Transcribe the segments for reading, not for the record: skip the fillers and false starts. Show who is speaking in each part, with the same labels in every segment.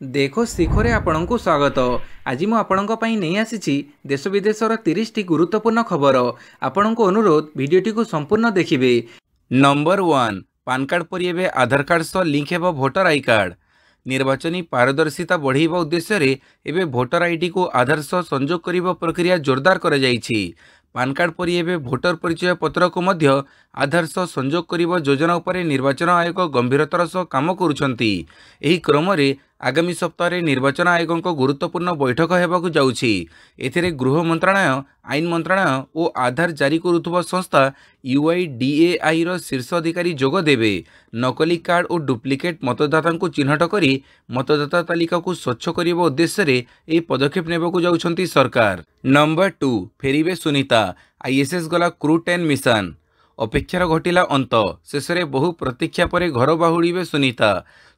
Speaker 1: देखो शिखरे आपणଙ୍କୁ स्वागत। आज ମୁଁ ଆପଣଙ୍କ ପାଇଁ ନେଇ ଆସିଛି ଦେଶ ବିଦେଶର 30ଟି ଗୁରୁତ୍ୱପୂର୍ଣ୍ଣ ଖବର। ଆପଣଙ୍କୁ ଅନୁରୋଧ ଭିଡ଼ିଓଟିକୁ ସମ୍ପୂର୍ଣ୍ଣ ଦେଖିବେ। ନମ୍ବର 1, ପାନ୍ କାର୍ଡ଼ ପରି ଏବେ ଆଧାର କାର୍ଡ଼ ସହ ଲିଙ୍କ ହେବ ଭୋଟର ଆଇ କାର୍ଡ଼। ନିର୍ବାଚନୀ ପାରଦର୍ଶିତା ବଢ଼ାଇବା ଉଦ୍ଦେଶ୍ୟରେ ଏବେ ଭୋଟର ଆଇଡିକୁ ଆଧାର ସହ ସଂଯୋଗ କରିବା ପ୍ରକ୍ରିୟା ଜୋରଦାର କରାଯାଇଛି। ପାନ୍ କାର୍ଡ଼ ପରି ଏବେ ଭୋଟର ପରିଚୟ ପତ୍ରକୁ ମଧ୍ୟ ଆଧାର ସହ ସଂଯୋଗ କରିବା ଯୋଜନା ଉପରେ ନିର୍ବାଚନ ଆୟୋଗ ଗମ୍ଭୀରତାର ସହ କାମ କରୁଛନ୍ତି। ଏହି କ୍ରମରେ ଆଗାମୀ ସପ୍ତାହରେ ନିର୍ବାଚନ ଆୟୋଗଙ୍କ ଗୁରୁତ୍ୱପୂର୍ଣ୍ଣ ବୈଠକ ହେବାକୁ ଯାଉଛି। ଏଥିରେ ଗୃହ ମନ୍ତ୍ରଣାଳୟ, ଆଇନ ମନ୍ତ୍ରଣାଳୟ ଓ ଆଧାର ଜାରି କରୁଥିବା ସଂସ୍ଥା UIDAIର ଶୀର୍ଷ ଅଧିକାରୀ ଯୋଗ ଦେବେ। ନକଲି କାର୍ଡ଼ ଓ ଡୁପ୍ଲିକେଟ୍ ମତଦାତାଙ୍କୁ ଚିହ୍ନଟ କରି ମତଦାତା ତାଲିକାକୁ ସ୍ୱଚ୍ଛ କରିବା ଉଦ୍ଦେଶ୍ୟରେ ଏହି ପଦକ୍ଷେପ ନେବାକୁ ଯାଉଛନ୍ତି ସରକାର। ନମ୍ବର 2, ଫେରିବେ ସୁନିତା। ISS ଗଲା କ୍ରୁ 10 ମିଶନ। ଅପେକ୍ଷାର ଘଟିଲା ଅନ୍ତ। ଶେଷରେ ବହୁ ପ୍ରତୀକ୍ଷା ପରେ ଘର ବାହୁଡ଼ିବେ ସୁନିତା।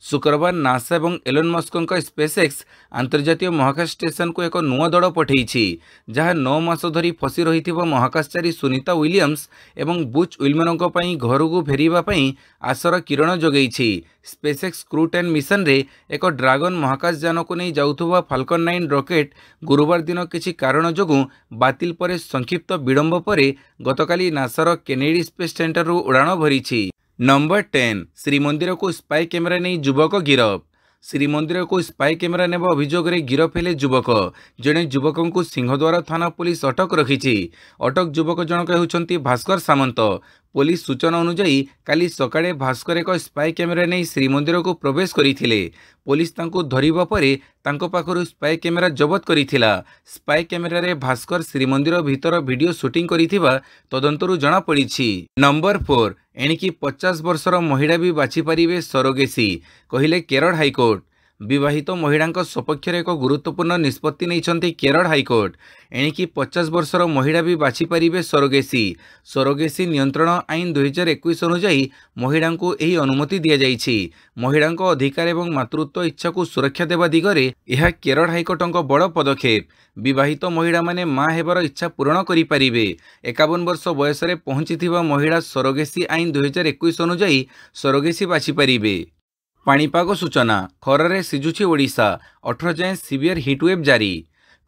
Speaker 1: ଶୁକ୍ରବାର ନାସା ଏବଂ ଏଲନ୍ ମସ୍କଙ୍କ ସ୍ପେସ୍ଏକ୍ସ ଆନ୍ତର୍ଜାତୀୟ ମହାକାଶ ଷ୍ଟେସନକୁ ଏକ ନୂଆ ଦଳ ପଠାଇଛି, ଯାହା 9 ମାସ ଧରି ଫସି ରହିଥିବା ମହାକାଶଚାରୀ ସୁନିତା ୱିଲିୟମ୍ସ ଏବଂ ବୁଚ୍ ୱିଲମରଙ୍କ ପାଇଁ ଘରକୁ ଫେରିବା ପାଇଁ ଆଶାର କିରଣ ଯୋଗାଇଛି। ସ୍ପେସ୍ଏକ୍ସ କ୍ରୁ 10 ମିଶନରେ ଏକ ଡ୍ରାଗନ ମହାକାଶଯାନକୁ ନେଇ ଯାଉଥିବା ଫାଲକନ୍ 9 ରକେଟ୍ ଗୁରୁବାର ଦିନ କିଛି କାରଣ ଯୋଗୁଁ ବାତିଲ ପରେ ସଂକ୍ଷିପ୍ତ ବିଳମ୍ବ ପରେ ଗତକାଲି ନାସାର କେନେଡି ସ୍ପେସ୍ ସେଣ୍ଟରରୁ ଉଡ଼ାଣ ଭରିଛି। ନମ୍ବର 10, ଶ୍ରୀମନ୍ଦିରକୁ ସ୍ପାଇ କ୍ୟାମେରା ନେଇ ଯୁବକ ଗିରଫ। ଶ୍ରୀମନ୍ଦିରକୁ ସ୍ପାଇ କ୍ୟାମେରା ନେବା ଅଭିଯୋଗରେ ଗିରଫ ହେଲେ ଯୁବକ। ଜଣେ ଯୁବକଙ୍କୁ ସିଂହଦ୍ୱାର ଥାନା ପୁଲିସ ଅଟକ ରଖିଛି। ଅଟକ ଯୁବକ ଜଣକ ହେଉଛନ୍ତି ଭାସ୍କର ସାମନ୍ତ। ପୁଲିସ ସୂଚନା ଅନୁଯାୟୀ କାଲି ସକାଳେ ଭାସ୍କର ଏକ ସ୍ପାଇ କ୍ୟାମେରା ନେଇ ଶ୍ରୀମନ୍ଦିରକୁ ପ୍ରବେଶ କରିଥିଲେ। ପୁଲିସ ତାଙ୍କୁ ଧରିବା ପରେ ତାଙ୍କ ପାଖରୁ ସ୍ପାଇ କ୍ୟାମେରା ଜବତ କରିଥିଲା। ସ୍ପାଇ କ୍ୟାମେରାରେ ଭାସ୍କର ଶ୍ରୀମନ୍ଦିର ଭିତର ଭିଡ଼ିଓ ସୁଟିଂ କରିଥିବା ତଦନ୍ତରୁ ଜଣାପଡ଼ିଛି। ନମ୍ବର 4, ଏଣିକି 50 ବର୍ଷର ମହିଳା ବି ବାଛିପାରିବେ ସରୋଗେସି, କହିଲେ କେରଳ ହାଇକୋର୍ଟ। ବିବାହିତ ମହିଳାଙ୍କ ସପକ୍ଷରେ ଏକ ଗୁରୁତ୍ୱପୂର୍ଣ୍ଣ ନିଷ୍ପତ୍ତି ନେଇଛନ୍ତି କେରଳ ହାଇକୋର୍ଟ। ଏଣିକି 50 ବର୍ଷର ମହିଳା ବି ବାଛିପାରିବେ ସରୋଗେସି। ସରୋଗେସି ନିୟନ୍ତ୍ରଣ ଆଇନ 2021 ଅନୁଯାୟୀ ମହିଳାଙ୍କୁ ଏହି ଅନୁମତି ଦିଆଯାଇଛି। ମହିଳାଙ୍କ ଅଧିକାର ଏବଂ ମାତୃତ୍ୱ ଇଚ୍ଛାକୁ ସୁରକ୍ଷା ଦେବା ଦିଗରେ ଏହା କେରଳ ହାଇକୋର୍ଟଙ୍କ ବଡ଼ ପଦକ୍ଷେପ। ବିବାହିତ ମହିଳାମାନେ ମା ହେବାର ଇଚ୍ଛା ପୂରଣ କରିପାରିବେ। 51 ବର୍ଷ ବୟସରେ ପହଞ୍ଚିଥିବା ମହିଳା ସରୋଗେସି ଆଇନ 2021 ଅନୁଯାୟୀ ସରୋଗେସି ବାଛିପାରିବେ। ପାଣିପାଗ ସୂଚନା। ଖରାରେ ସିଝୁଛି ଓଡ଼ିଶା। 18 ଯାଏଁ ସିଭିୟର ହିଟୱେଭ୍ ଜାରି।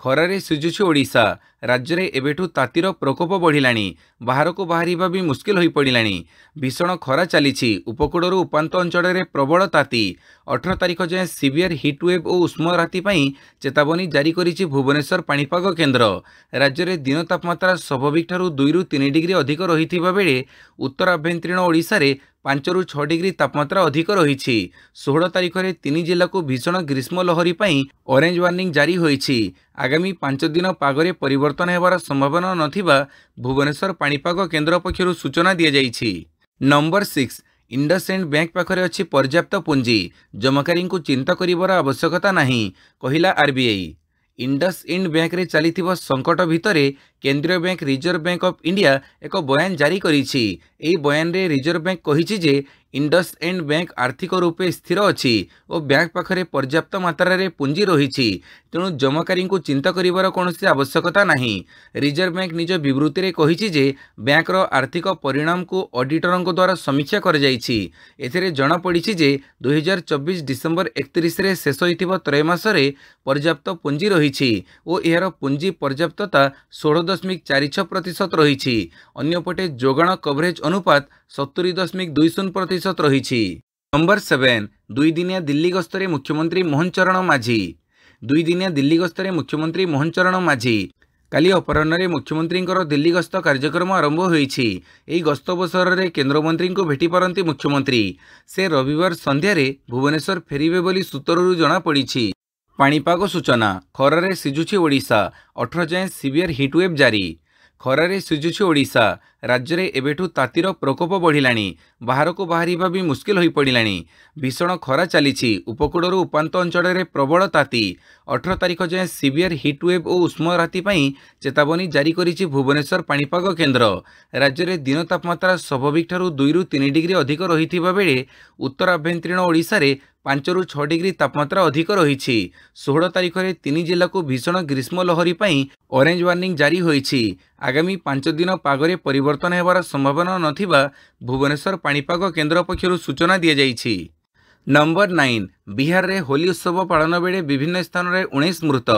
Speaker 1: ଖରାରେ ସିଝୁଛି ଓଡ଼ିଶା। ରାଜ୍ୟରେ ଏବେଠୁ ତାତିର ପ୍ରକୋପ ବଢ଼ିଲାଣି। ବାହାରକୁ ବାହାରିବା ବି ମୁସ୍କିଲ ହୋଇପଡ଼ିଲାଣି। ଭୀଷଣ ଖରା ଚାଲିଛି। ଉପକୂଳରୁ ଉପାନ୍ତ ଅଞ୍ଚଳରେ ପ୍ରବଳ ତାତି। 18 ତାରିଖ ଯାଏଁ ସିଭିୟର ହିଟୱେଭ୍ ଓ ଉଷ୍ମ ରାତି ପାଇଁ ଚେତାବନୀ ଜାରି କରିଛି ଭୁବନେଶ୍ୱର ପାଣିପାଗ କେନ୍ଦ୍ର। ରାଜ୍ୟରେ ଦିନ ତାପମାତ୍ରା ସ୍ୱାଭାବିକଠାରୁ 2ରୁ 3 ଡିଗ୍ରୀ ଅଧିକ ରହିଥିବା ବେଳେ ଉତ୍ତର ଆଭ୍ୟନ୍ତରୀଣ ଓଡ଼ିଶାରେ 5ରୁ 6 ଡିଗ୍ରୀ ତାପମାତ୍ରା ଅଧିକ ରହିଛି। 16 ତାରିଖରେ 3 ଜିଲ୍ଲାକୁ ଭୀଷଣ ଗ୍ରୀଷ୍ମ ଲହରୀ ପାଇଁ ଅରେଞ୍ଜ ୱାର୍ଣ୍ଣିଂ ଜାରି ହୋଇଛି। ଆଗାମୀ 5 ଦିନ ପାଗରେ ପରିବର୍ତ୍ତନ ହେବାର ସମ୍ଭାବନା ନଥିବା ଭୁବନେଶ୍ୱର ପାଣିପାଗ କେନ୍ଦ୍ର ପକ୍ଷରୁ ସୂଚନା ଦିଆଯାଇଛି। ନମ୍ବର 6, ଇଣ୍ଡସ୍ଇଣ୍ଡ ବ୍ୟାଙ୍କ ପାଖରେ ଅଛି ପର୍ଯ୍ୟାପ୍ତ ପୁଞ୍ଜି। ଜମାକାରୀଙ୍କୁ ଚିନ୍ତା କରିବାର ଆବଶ୍ୟକତା ନାହିଁ, କହିଲା RBI। ଇଣ୍ଡସ୍ଇଣ୍ଡ ବ୍ୟାଙ୍କରେ ଚାଲିଥିବା ସଂକଟ ଭିତରେ କେନ୍ଦ୍ରୀୟ bank reserve bank of India ଏକ ବୟାନ ଜାରି କରିଛି। ଏହି ବୟାନରେ ରିଜର୍ଭ ବ୍ୟାଙ୍କ କହିଛି ଯେ ଇଣ୍ଡସ୍ଇଣ୍ଡ ବ୍ୟାଙ୍କ ଆର୍ଥିକ ରୂପେ ସ୍ଥିର ଅଛି ଓ ବ୍ୟାଙ୍କ ପାଖରେ ପର୍ଯ୍ୟାପ୍ତ ମାତ୍ରାରେ ପୁଞ୍ଜି ରହିଛି, ତେଣୁ ଜମାକାରୀଙ୍କୁ ଚିନ୍ତା କରିବାର କୌଣସି ଆବଶ୍ୟକତା ନାହିଁ। ରିଜର୍ଭ ବ୍ୟାଙ୍କ ନିଜ ବିବୃତ୍ତିରେ କହିଛି ଯେ ବ୍ୟାଙ୍କର ଆର୍ଥିକ ପରିଣାମକୁ ଅଡିଟରଙ୍କ ଦ୍ୱାରା ସମୀକ୍ଷା କରାଯାଇଛି। ଏଥିରେ ଜଣାପଡ଼ିଛି ଯେ 2024 ଡିସେମ୍ବର 31ରେ ଶେଷ ହୋଇଥିବା ତ୍ରୟମାସରେ ପର୍ଯ୍ୟାପ୍ତ ପୁଞ୍ଜି ରହିଛି ଓ ଏହାର ପୁଞ୍ଜି ପର୍ଯ୍ୟାପ୍ତତା 16.46% ରହିଛି। ଅନ୍ୟପଟେ ଯୋଗାଣ କଭରେଜ ଅନୁପାତ 70.20% ରହିଛି। ନମ୍ବର 7, 2 ଦିନିଆ ଦିଲ୍ଲୀ ଗସ୍ତରେ ମୁଖ୍ୟମନ୍ତ୍ରୀ ମୋହନ ଚରଣ ମାଝୀ। 2 ଦିନିଆ ଦିଲ୍ଲୀ ଗସ୍ତରେ ମୁଖ୍ୟମନ୍ତ୍ରୀ ମୋହନ ଚରଣ ମାଝୀ। କାଲି ଅପରାହ୍ନରେ ମୁଖ୍ୟମନ୍ତ୍ରୀଙ୍କର ଦିଲ୍ଲୀ ଗସ୍ତ କାର୍ଯ୍ୟକ୍ରମ ଆରମ୍ଭ ହୋଇଛି। ଏହି ଗସ୍ତ ଅବସରରେ କେନ୍ଦ୍ରମନ୍ତ୍ରୀଙ୍କୁ ଭେଟିପାରନ୍ତି ମୁଖ୍ୟମନ୍ତ୍ରୀ। ସେ ରବିବାର ସନ୍ଧ୍ୟାରେ ଭୁବନେଶ୍ୱର ଫେରିବେ ବୋଲି ସୂତ୍ରରୁ ଜଣାପଡ଼ିଛି। ପାଣିପାଗ ସୂଚନା। ଖରାରେ ସିଝୁଛି ଓଡ଼ିଶା। 18 ଯାଏଁ ସିଭିୟର ହିଟୱେଭ୍ ଜାରି। ଖରାରେ ସିଝୁଛି ଓଡ଼ିଶା। ରାଜ୍ୟରେ ଏବେଠୁ ତାତିର ପ୍ରକୋପ ବଢ଼ିଲାଣି। ବାହାରକୁ ବାହାରିବା ବି ମୁସ୍କିଲ ହୋଇପଡ଼ିଲାଣି। ଭୀଷଣ ଖରା ଚାଲିଛି। ଉପକୂଳରୁ ଉପାନ୍ତ ଅଞ୍ଚଳରେ ପ୍ରବଳ ତାତି। 18 ତାରିଖ ଯାଏଁ ସିଭିୟର ହିଟୱେଭ୍ ଓ ଉଷ୍ମ ରାତି ପାଇଁ ଚେତାବନୀ ଜାରି କରିଛି ଭୁବନେଶ୍ୱର ପାଣିପାଗ କେନ୍ଦ୍ର। ରାଜ୍ୟରେ ଦିନ ତାପମାତ୍ରା ସ୍ୱାଭାବିକଠାରୁ 2ରୁ 3 ଡିଗ୍ରୀ ଅଧିକ ରହିଥିବା ବେଳେ ଉତ୍ତର ଆଭ୍ୟନ୍ତରୀଣ ଓଡ଼ିଶାରେ 5ରୁ 6 ଡିଗ୍ରୀ ତାପମାତ୍ରା ଅଧିକ ରହିଛି। 16 ତାରିଖରେ 3 ଜିଲ୍ଲାକୁ ଭୀଷଣ ଗ୍ରୀଷ୍ମ ଲହରୀ ପାଇଁ ଅରେଞ୍ଜ ୱାର୍ଣ୍ଣିଂ ଜାରି ହୋଇଛି। ଆଗାମୀ 5 ଦିନ ପାଗରେ ପରିବର୍ତ୍ତନ ହେବାର ସମ୍ଭାବନା ନଥିବା ଭୁବନେଶ୍ୱର ପାଣିପାଗ କେନ୍ଦ୍ର ପକ୍ଷରୁ ସୂଚନା ଦିଆଯାଇଛି। नंबर 9 बिहार रे होली उत्सव पालन बेले विभिन्न स्थान रे 19 मृत।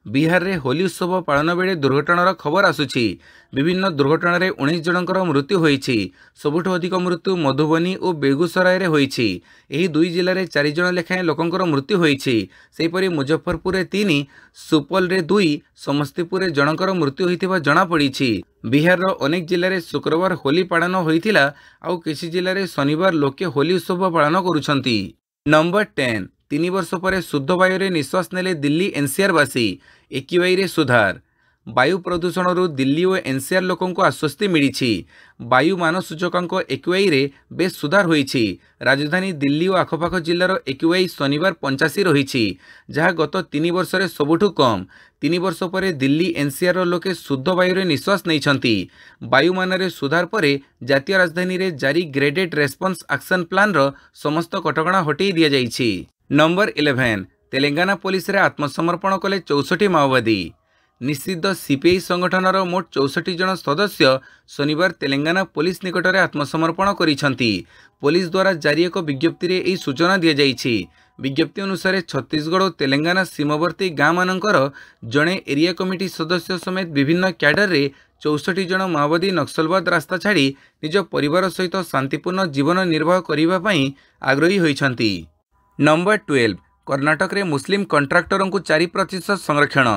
Speaker 1: बिहार रे होली उत्सव पालन बेले दुर्घटनार खबर आसुछि। विभिन्न दुर्घटना रे 19 जनकर मृत्यु होईछि। सबुठ अधिक मृत्यु मधुबनी और बेगूसराय रे होईछि। एही दुई जिले में 4 जन लेखाएं लोकंकर मृत्यु होईछि। सेहीपरि मुजफ्फरपुर रे 3, सुपौल रे 2, समस्तीपुर रे जनकर मृत्यु होइथिबा जणा पड़िछि। बिहार रो अनेक जिले में शुक्रवार होली पालन होइथिला आउ किछि जिले में शनिवार लोके होली उत्सव पालन करुछंती। नंबर 10 3 वर्ष पर शुद्ध वायु निश्वास नेले दिल्ली एनसीआर वासी। एक्यूआई रे सुधार। वायु प्रदूषण दिल्ली और एनसीआर लोकों को आश्वस्ति मिली। वायु मान सूचकांक एक्यूआई रे बेस सुधार होईछि। राजधानी दिल्ली और आखपाख जिलार एक्यूआई शनिवार 85 रही, जहाँ गत 3 वर्ष रे सबुठु कम। 3 वर्ष पर दिल्ली एनसीआर लोके शुद्ध वायु निश्वास नहीं। वायुमान रे सुधार पर जातीय राजधानी रे जारी ग्रेडेड रेस्पॉन्स एक्शन प्लान रो समस्त कटकणा हटई दिया जाइछि। नंबर 11 तेलंगाना पुलिस रे आत्मसमर्पण कले 64 माओवादी। निषिद्ध सीपीआई संगठनर मोट 64 जन सदस्य शनिवार तेलंगाना पुलिस निकट में आत्मसमर्पण करिसेंती। पुलिस द्वारा जारी एक विज्ञप्ति रे एही सूचना दिया जाइछि। विज्ञप्ति अनुसार छत्तीसगढ़ और तेलंगाना सीमावर्ती गाँ मानकर जड़े एरिया कमिटी सदस्य समेत विभिन्न क्याडर रे 64 जन माओवादी नक्सलवाद रास्ता छाड़ी निज परिवार सहित शांतिपूर्ण जीवन निर्वाह करने पर आग्रही होइछंती। नंबर 12 कर्नाटक रे मुस्लिम कंट्राक्टरों को 4% संरक्षण।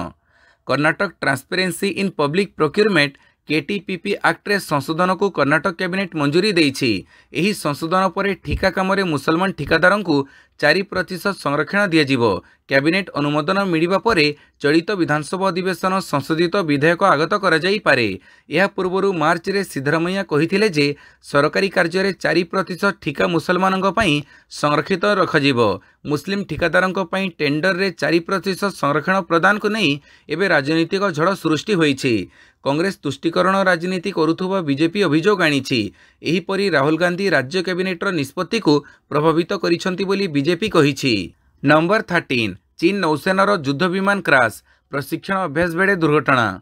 Speaker 1: Karnataka transparency in public procurement KTPP act रे संशोधन को कर्नाटक कैबिनेट मंजूरी देइछि। एही संशोधन पर ठिका काम रे मुसलमान ठिकादारों को 4% संरक्षण दियाजिवो। कैबिनेट अनुमोदन मिलिबा परे चलित विधानसभा अधिवेशन संशोधित विधेयक आगत करा जाई पारे। यह पूर्व मार्च रे सिद्धरामैया कहिथिले जे सरकारी कार्य रे 4% ठिका मुसलमानों पई संरक्षित रखाजिवो। मुस्लिम ठिकादारों पई टेंडर रे 4% संरक्षण प्रदान को नहीं एबे राजनीतिक झड़ सृष्टि होईछि। कांग्रेस तुष्टिकरण राजनीति करुथुबा बीजेपी अभियोग आनिछि। एहीपरि राहुल गांधी राज्य कैबिनेटर निष्पत्ति को प्रभावित करिसंती बोली बीजेपी कहिछि। नंबर 13 चीन नौसेनार युद्ध विमान क्राश। प्रशिक्षण अभ्यास बेले दुर्घटना।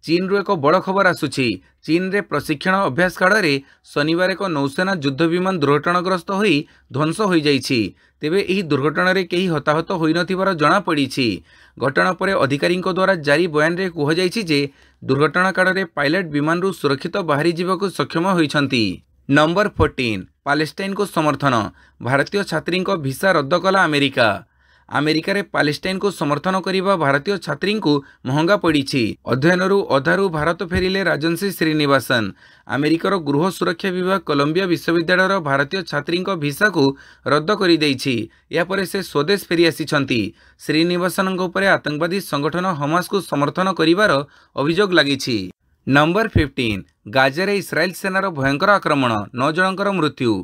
Speaker 1: चीन रू एक बड़ खबर आसुछि। चीन रे प्रशिक्षण अभ्यास काल रे शनिवार एक नौसेना युद्ध विमान दुर्घटनाग्रस्त होई ध्वंस हो जाइछि। तेबे एही दुर्घटना रे केही हताहत होई नथिबार जणा पड़िछि। घटना पर अधिकारी द्वारा जारी बयान रे कुहाଯାଇଛି जे दुर्घटना काल रे पायलट विमान रू सुरक्षित बाहरी जीवक सक्षम होइछंती। नंबर 14 पालेस्टाइन को समर्थन। भारतीय छात्री भिसा रद्द कला अमेरिका। अमेरिका रे पालेस्टाइन को समर्थन करिबा भारतीय छात्री को महंगा पड़ी। अध्ययन अधारू भारत फेरिले राजंशी श्रीनिवासन। अमेरिकार गृह सुरक्षा विभाग कोलंबिया विश्वविद्यालय भारतीय छात्री भिसा को रद्द कर देइछि। या परे से स्वदेश फेरी आसिछंती। श्रीनिवासन उपर आतंकवादी संगठन हमास को समर्थन करिवार अभियोग लागिछि। नंबर 15 गाजा रे इस्राएल सेनार भयंकर आक्रमण 9 जनकर मृत्यु।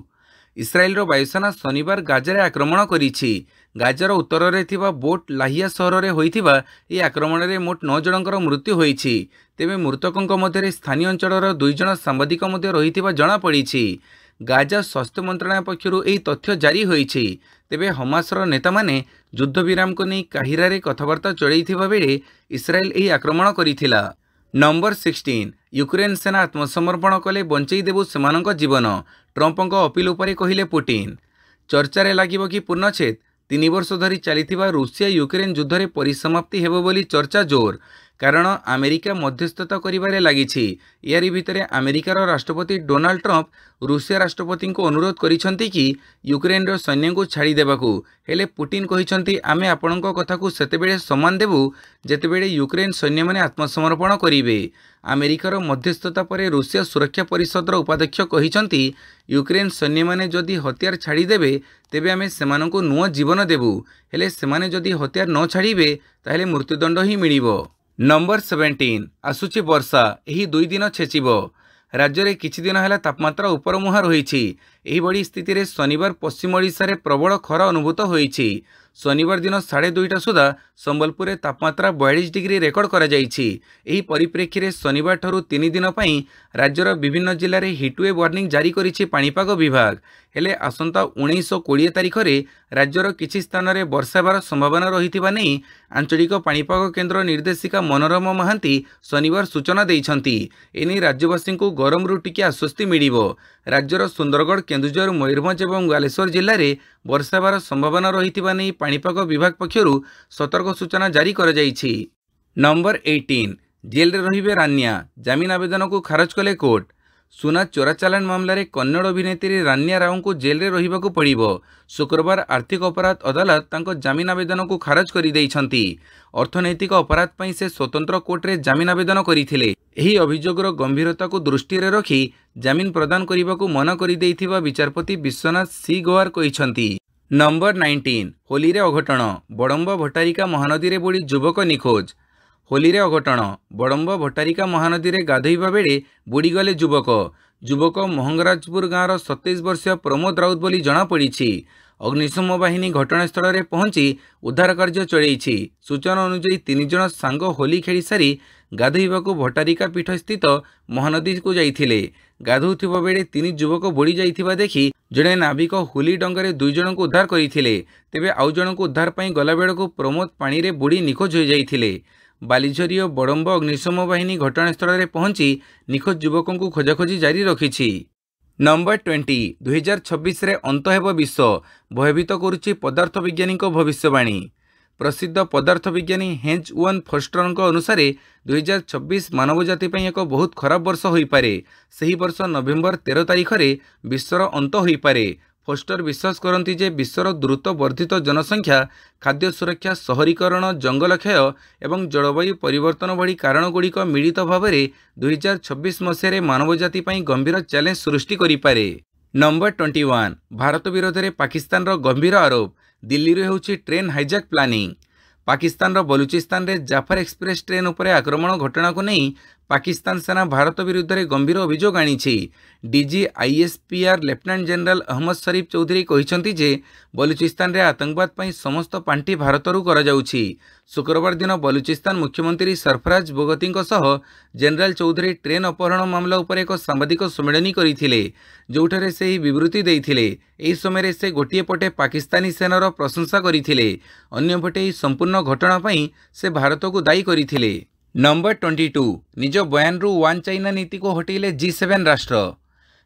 Speaker 1: इस्राएल वायुसेना शनिवार गाजा आक्रमण करिछि। गाजार उत्तर रे थिबा बोट लाहिया सहर रे होइथिबा ए आक्रमण रे मोट 9 जनकर मृत्यु होइछि। तेबे मृतकों मध्य स्थानीय अंचलर 2 जन सांबादिक मध्य रहिथिबा जणा पड़िछि। गाजा स्वास्थ्य मंत्रालय पक्षरु एही तथ्य जारी होइछि। तेबे हमासर नेता माने युद्ध विराम को नहीं काहिरा रे कथबार्ता चलैथिबा बेले इस्राएल एही आक्रमण करिथिला। नंबर 16 यूक्रेन सेना आत्मसमर्पण कले बंचई देबु सेमानक जीवन। ट्रंपक अपील उपरे कहिले पुटिन। चर्चारे लागिब कि पूर्णछेद। 3 वर्ष धरी चलिथिबा रूसिया यूक्रेन युद्ध रे परिसमाप्ति हेबो बोली चर्चा जोर। कारण अमेरिका मध्यस्थता करिबारे लागिछि। यारी भितरे अमेरिकार राष्ट्रपति डोनाल्ड ट्रंप रूसिया राष्ट्रपति को अनुरोध करिसंती कि यूक्रेन रो सैन्य को छाड़ी देबाकू। हेले पुटिन कहिसंती आमे आपणको कथा को सेतेबेले सम्मान देबु जेतेबेले यूक्रेन सैन्य माने आत्मसमर्पण करिवे। अमेरिकार मध्यस्थता परे रूसिया सुरक्षा परिषद उपाध्यक्ष कहिसंती यूक्रेन सैन्य माने जदि हथियार छाड़ी देबे तेबे आमे सेमानंकु नुआ जीवन देबु। हेले सेमाने जदि हथियार न छाड़ीबे ताहेले मृत्युदंड ही मिलिबो। नंबर 17 आसुची वर्षा। यही 2 दिन छेचिब। राज्य में किछि दिन है तापमात्रा उपर मुहां रही। एही स्थिति रे शनिवार पश्चिम ओडिशा रे प्रबल खरा अनुभूत होईछि। शनिवार दिन 2:30 सुधा संबलपुर में तापमात्रा 42 डिग्री रेकर्ड करा जाइछि। एही परिप्रेक्षी रे शनिवार ठारू 3 दिन पई राज्यर विभिन्न जिले में हिटवेव वार्निंग जारी करिछि पाणीपाग विभाग। हेले आसंता 19 और 20 तारिख रे राज्यर किछि स्थान में वर्षा हेबार संभावना रहिथिबा नै आंचलिक पाणीपाग केन्द्र निर्देशिका मनोरमा महांती शनिवार सूचना दैछंती। एने राज्यवासी को गरम रु टिके आश्वस्ति मिलिबो। राज्यर सुंदरगढ़ केन्दुझर मयूरभंज और बालेश्वर जिले में वर्षा हेबार संभावना रही पाणीपाग विभाग पक्षर सतर्क सूचना जारी कर नंबर 18 जेल रे रहिबे रान्या जामिन आवेदन को खारज कले कोर्ट। सुना चोरा चालान मामलें कन्नड़ अभिनेत्री रान्या राव को जेल रे रहिबाकु पड़िबो। शुक्रवार आर्थिक अपराध अदालत तांको जामिन आवेदन को खारज कर दैछंती। अर्थनैतिक अपराध पई से स्वतंत्र कोर्ट रे जामिन आवेदन करिथिले। एही अभियोगर गंभीरता को दृष्टि रे रखी जामिन प्रदान करिबाकु मना करि दैथिबा विचारपति विश्वनाथ सी गोवार कहिसंती। नंबर 19 होली रे अघटन बड़म्ब भट्टारिका महानदी रे बुड़ी युवक निखोज। होली रे अघटन बड़म्ब भट्टारिका महानदी रे गाधोइबा बेले बुड़ीगले युवक महंगराजपुर गाँवर 27 वर्षीय प्रमोद राउत बोली जनापड़ी। अग्निशम बाहिनी घटनास्थल में पहुंची उद्धार कार्य चलैछि। सूचना अनुसार 3 जन सांग होली खेली सारी गाधोइबाकु भट्टारिका पीठ स्थित महानदी को जाइथिले। गाधोउथिबा बेले 3 युवक बुड़ी जाइथिबा देखि जड़े नाविक होली डंगारे 2 जन को उद्धार करथिले। तेबे आउ जन को उद्धार पई गला बेलको प्रमोद पानी रे बुड़ी निखोज हो जाइथिले। बालीझरी और बड़म्ब अग्निशम बाहिनी घटनास्थल में पहुंची निखोज युवकों को खोजाखोजी जारी रखी। नंबर 20 2026 रे अंत हेब विश्व भयभीत करुच्ची पदार्थ वैज्ञानिक भविष्यवाणी। प्रसिद्ध पदार्थ विज्ञानी हेंज वन फोस्टर अनुसार 2026 मानव जाति एक बहुत खराब वर्ष हो पारे। सही वर्ष नवेम्बर 13 तारिख में विश्वर अंत हो पारे। फोस्टर विश्वास करती जे विश्वर द्रुत वर्धित जनसंख्या, खाद्य सुरक्षा, शहरीकरण, जंगल क्षय एवं जलवायु परिवर्तन भली कारणगुड़िक मिलित भाव में 2026 मसीह मानव जाति गंभीर चैलेंज सृष्टि करिपारे। नंबर 21 भारत विरोध में पाकिस्तान गंभीर आरोप। दिल्ली रे होछि train hijack planning. Pakistan Balochistan रे जाफर एक्सप्रेस ट्रेन उपरे आक्रमण घटना को नहीं पाकिस्तान सेना भारत विरुद्ध में गंभीर अभियोग आनी। DG ISPR lieutenant general Ahmed Sharif Chaudhry कहते जे बलूचिस्तान रे आतंकवाद पर समस्त पांठी भारतरू करा जाउछि। शुक्रवार दिन बलूचिस्तान मुख्यमंत्री सरफराज बोगती जनरल चौधरी ट्रेन अपहरण मामला उपर एक सांबादिक सम्मेलन करथिले, जोठारे से ही विवृत्ति देइथिले। एही समय से गोटे पटे पाकिस्तानी सेनार प्रशंसा करथिले, अन्य पटे संपूर्ण घटना पई से भारत को दायी करथिले। नंबर 22 निज बयान रु वन चाइना नीति को हटेले G7 राष्ट्र।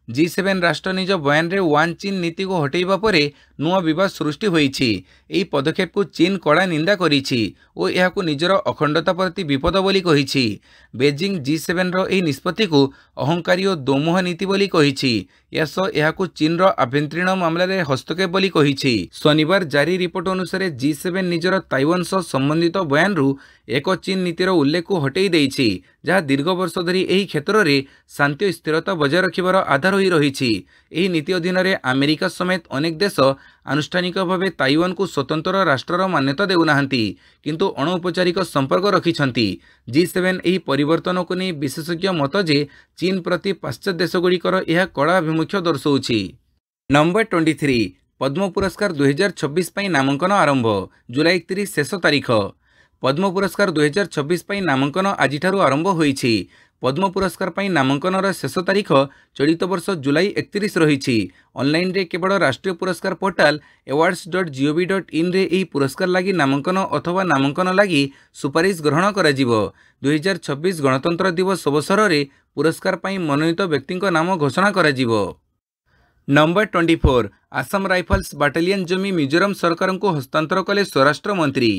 Speaker 1: G7 राष्ट्र निज बयान रे वन चीन नीति को हटेइबा परे नुआ विवाद सृष्टि होईछि। एही पदक्षेप को चीन कड़ा निंदा करिछि और एहाकु निजर अखंडता प्रति विपद बोली कहिछि। बेजिंग G7 रो एही निष्पत्ति को अहंकारी और दोमुहा नीति बोली कहिछि। यासो एहाकु चीन रो आभ्यंतरीण मामला रे हस्तक्षेप बोली कहिछि। शनिवार जारी रिपोर्ट अनुसार G7 निजर ताइवान सह संबंधित बयान रु एक चीन नीतिर उल्लेख को हटेई देइछि, जहाँ दीर्घ वर्ष धरी एही क्षेत्र में शांति और स्थिरता बजाय रखिबार आधार होई रहिछि। एही नीति अधीन रे अमेरिका समेत अनेक देश आनुष्ठानिक भाव ताइवान को स्वतंत्र राष्ट्रर मान्यता देउनाहांती, किंतु अनौपचारिक संपर्क रखिछंती। G7 एही परिवर्तन को नहीं विशेषज्ञ मत जे चीन प्रति पाश्चात्य देशगुड़िकर यह कड़ा आभिमुख्य दर्शाउछि। नंबर 23 पद्म पुरस्कार 2026 पई नामांकन आरंभ। जुलाई 31 शेष तारीख। पद्म पुरस्कार 2026 पई नामांकन आजिठारु आरंभ होईछि। पद्म पुरस्कार पई नामांकनर शेष तारीख चलित वर्ष जुलाई 31 रही। ऑनलाइन रे केवल राष्ट्रीय पुरस्कार पोर्टाल awards.gov.in रे एही पुरस्कार लगी नामांकन अथवा नामांकन लगी सुपारिश ग्रहण करा जिवो। 2026 गणतंत्र दिवस अवसर में पुरस्कार पई मनोनीत व्यक्ति नाम घोषणा करा जिवो। नंबर 24 आसाम राइफल्स बाटालियन जमी मिजोरम सरकार को हस्तांतर कले स्वराष्ट्र मंत्री।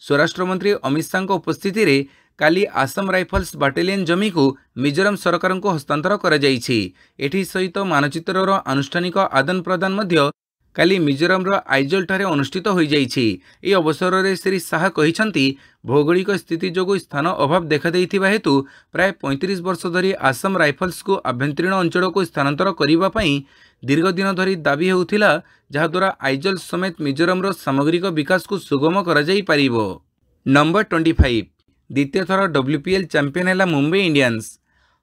Speaker 1: स्वराष्ट्र मंत्री अमित शाह उपस्थिति रे काली आसाम राइफल्स बाटालियन जमी को मिजोरम सरकार को हस्तांतर करा जाइछि। एठी सहित मानचित्रर आनुष्ठानिक आदान प्रदान मध्य काली मिजोरम आइजल ठारे अनुष्ठित हो जाइछि। ए अवसर में श्री शाह कहिसंती भौगोलिक स्थिति जोगु स्थान अभाव देखा देइथिबा हेतु प्राय 35 वर्ष धरी आसाम राइफल्स को आभ्यंतरीण अंचल को स्थानांतर करिबा पई दीर्घ दिन धरी दाबी होउथिला, जहाद्वारा आइजल समेत मिजोरम सामग्रिक विकास को सुगम करा जाई पारिबो। नंबर 25 द्वितीय थर WPL चैंपियन है Mumbai Indians.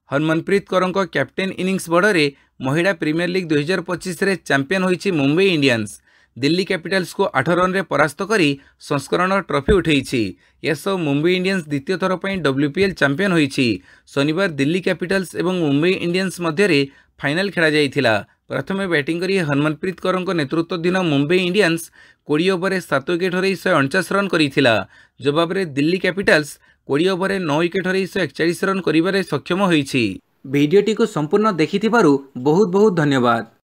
Speaker 1: Harmanpreet Kaur captain innings बड़े महिला प्रीमियर लीग 2025 रे चैंपियन होईछि मुंबई इंडियंस। दिल्ली कैपिटल्स को 8 रन रे परास्त करी संस्करण ट्रॉफी उठेइछि। यसो मुंबई इंडियंस द्वितीय थर पई WPL चैंपियन होईछि। शनिवार दिल्ली कैपिटल्स एवं मुंबई इंडियंस मध्य फाइनल खेला जाइथिला। प्रथमे बैटिंग करी हरमनप्रीत कौर नेतृत्वाधीन मुंबई इंडियंस 20 ओवर 7 विकेट हरई 149 रन करिथिला। जवाब रे दिल्ली कैपिटल्स 20 ओवर 9 विकेट हरई 141 रन करिबारे सक्षम होईछि। भिडियोटी को संपूर्ण देखिथिबारु बहुत बहुत धन्यवाद।